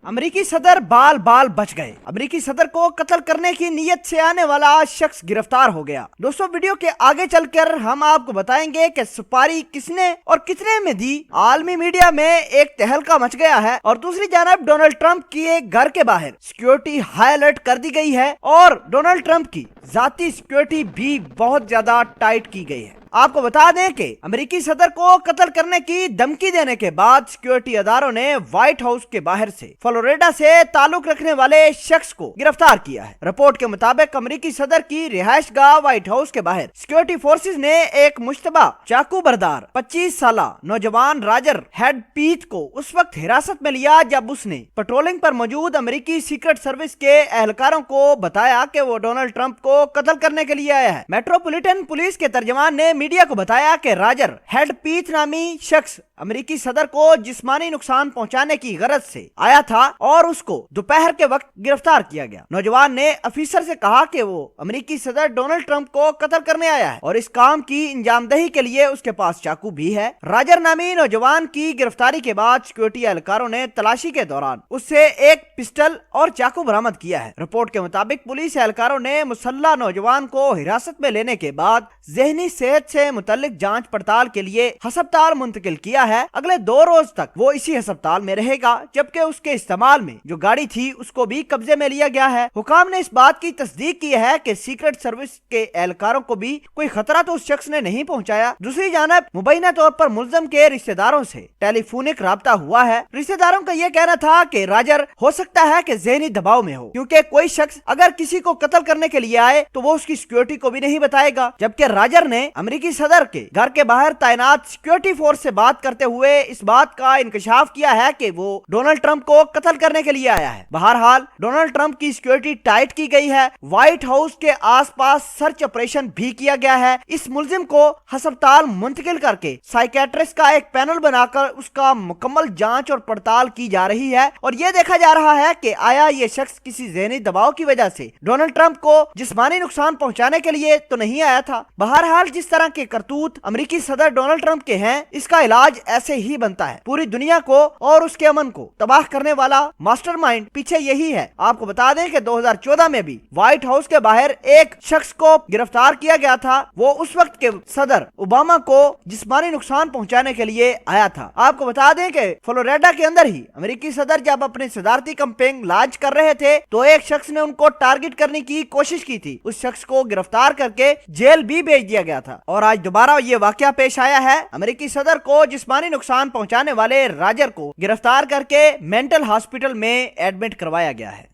अमेरिकी सदर बाल बाल बच गए। अमेरिकी सदर को कत्ल करने की नीयत से आने वाला शख्स गिरफ्तार हो गया। दोस्तों, वीडियो के आगे चलकर हम आपको बताएंगे कि सुपारी किसने और कितने में दी। आलमी मीडिया में एक तहलका मच गया है और दूसरी जानब डोनाल्ड ट्रंप की एक घर के बाहर सिक्योरिटी हाई अलर्ट कर दी गई है और डोनाल्ड ट्रंप की जाती सिक्योरिटी भी बहुत ज्यादा टाइट की गई है। आपको बता दें कि अमेरिकी सदर को कत्ल करने की धमकी देने के बाद सिक्योरिटी अदारों ने व्हाइट हाउस के बाहर से फ्लोरिडा से ताल्लुक रखने वाले शख्स को गिरफ्तार किया है। रिपोर्ट के मुताबिक अमेरिकी सदर की रिहाइश गाह व्हाइट हाउस के बाहर सिक्योरिटी फोर्सेज ने एक मुश्तबा चाकू बरदार 25 साल नौजवान राजर हेडपीथ को उस वक्त हिरासत में लिया जब उसने पेट्रोलिंग पर मौजूद अमेरिकी सीक्रेट सर्विस के एहलकारों को बताया कि वो डोनाल्ड ट्रंप को कत्ल करने के लिए आया है। मेट्रोपॉलिटन पुलिस के तर्जमान ने मीडिया को बताया कि राजर हेडपीथ नामी शख्स अमेरिकी सदर को जिस्मानी नुकसान पहुंचाने की गरज से आया था और उसको दोपहर के वक्त गिरफ्तार किया गया। नौजवान ने अफीसर से कहा कि वो अमेरिकी सदर डोनाल्ड ट्रंप को कत्ल करने आया है और इस काम की अंजामदही के लिए उसके पास चाकू भी है। राजर नामी नौजवान की गिरफ्तारी के बाद सिक्योरिटी एहलकारों ने तलाशी के दौरान उससे एक पिस्टल और चाकू बरामद किया है। रिपोर्ट के मुताबिक पुलिस एहलकारों ने मुसल्ला नौजवान को हिरासत में लेने के बाद जहनी सेहत से मुतल्लिक जांच पड़ताल के लिए अस्पताल मुंतकिल किया है। अगले 2 रोज तक वो इसी अस्पताल में रहेगा, जबकि उसके इस्तेमाल में जो गाड़ी थी उसको भी कब्जे में लिया गया है। हुकाम ने इस बात की तस्दीक की है कि सीक्रेट सर्विस के एहलकारों को भी कोई खतरा तो उस शख्स ने नहीं पहुंचाया। दूसरी जानब मुबैना तौर पर मुल्ज़म के रिश्तेदारों से टेलीफोनिक राब्ता हुआ है। रिश्तेदारों का यह कहना था कि राजर हो सकता है कि ज़हनी दबाव में हो, क्योंकि कोई शख्स अगर किसी को कत्ल करने के लिए आए तो वो उसकी सिक्योरिटी को भी नहीं बताएगा। जबकि राजर ने अमेरिकी सदर के घर के बाहर तैनात सिक्योरिटी फोर्स से बात करते हुए इस बात का इंकशाफ किया है कि वो डोनाल्ड ट्रंप को कत्ल करने के लिए आया है। बहरहाल डोनाल्ड ट्रंप की सिक्योरिटी टाइट की गई है। व्हाइट हाउस के आसपास सर्च ऑपरेशन भी किया गया है। इस मुल्जिम को अस्पताल मुंतकिल करके साइकेट्रिस्ट का एक पैनल बनाकर उसका मुकम्मल जांच और पड़ताल की जा रही है और ये देखा जा रहा है कि आया ये शख्स किसी ज़हनी दबाव की वजह से डोनाल्ड ट्रंप को जिस्मानी नुकसान पहुंचाने के लिए तो नहीं आया था। बहरहाल जिस तरह के करतूत अमेरिकी सदर डोनाल्ड ट्रंप के हैं, इसका इलाज ऐसे ही बनता है। पूरी दुनिया को और उसके अमन को तबाह करने वाला मास्टरमाइंड पीछे यही है। आपको बता दें कि 2014 में भी व्हाइट हाउस के बाहर एक शख्स को गिरफ्तार किया गया था। वो उस वक्त के सदर ओबामा को जिस्मानी नुकसान पहुंचाने के लिए आया था। आपको बता दें कि फ्लोरिडा के अंदर ही अमेरिकी सदर जब अपने सदारती कैंपेन लॉन्च कर रहे थे तो एक शख्स ने उनको टारगेट करने की कोशिश की थी। उस शख्स को गिरफ्तार करके जेल भी भेज दिया गया था और आज दोबारा ये वाकया पेश आया है। अमेरिकी सदर को जिस्मानी नुकसान पहुंचाने वाले राजर को गिरफ्तार करके मेंटल हॉस्पिटल में एडमिट करवाया गया है।